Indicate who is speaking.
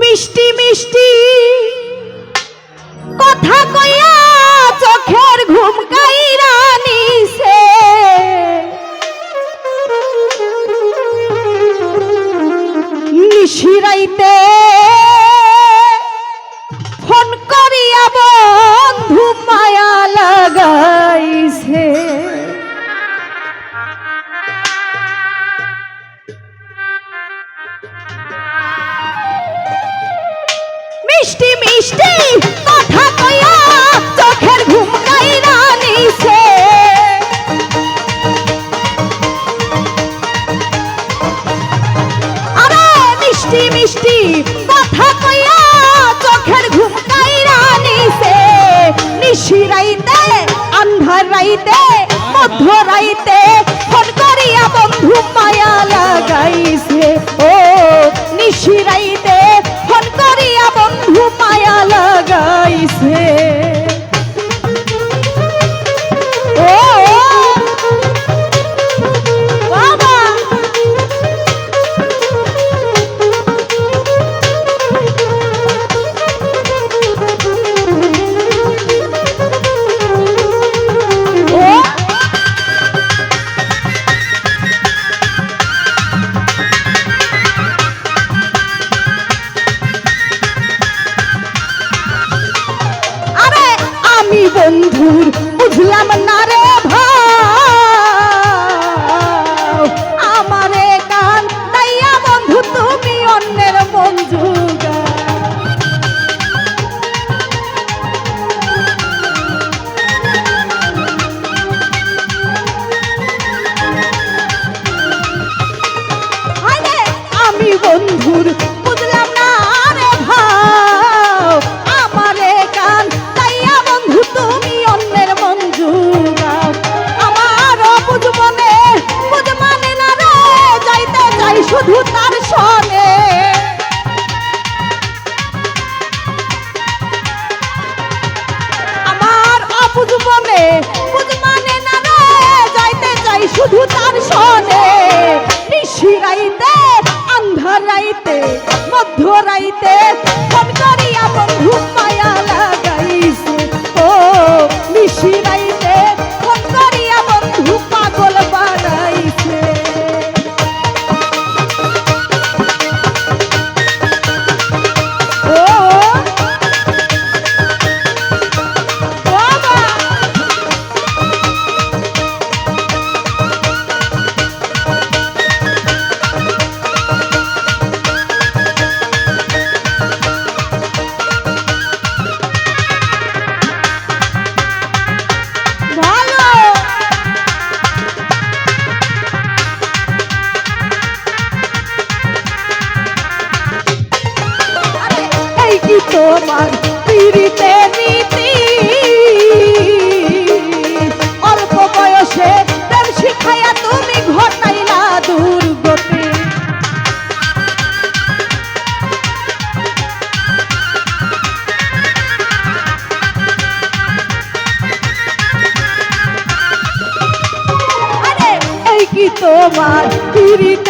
Speaker 1: মিষ্টি মিষ্টি কথা কইয়া চোখের ঘুম কাইরা নিছে, নিশিরাইতে ফোন করিয়া বন্ধু মায়া লাগাইছে। মিষ্টি মিষ্টি কথা কইয়া চোখের ঘুম কাইরা নিছে, আরে মিষ্টি মিষ্টি কথা কইয়া চোখের ঘুম কাইরা নিছে, নিশিরাইতে আন্ধার রাইতে মধ্য রাইতে ফোন করিয়া বন্ধু মায়া লাগাইছে। ও নিশিরাইতে ফোন করিয়া বন্ধু মায়া লাগাইছে। ও বাবা বন্ধুর বুঝলাম না রে ভাই, আমারে কান দাইয়া বন্ধু তুমি অন্যের মন জুগা। আমি বন্ধুর বুঝলাম না রে ভাই, আমারে কান দাইয়া বন্ধু তুমি অন্যের মন জুগাও। আমার বুঝ মানে না রে, যাইতে চাই শুধু তার সনে। আমার অবুঝ মানে না রে, যাইতে চাই শুধু তার সনে। নিশিরাইতে আন্ধার রাইতে মধ্য রাইতে ফোন করিয়া বন্ধু মায়া লাগাইছে। ও নিশিরাইতে ফোন করিয়া বন্ধু পাগল বানাইছে। ও বাবা তোমার পিরিতে নীতি, অল্প বয়সে প্রেম শিখাইয়া তুমি ঘটাইলা দুর্গতি। আরে এই কি তোমার পিরিতে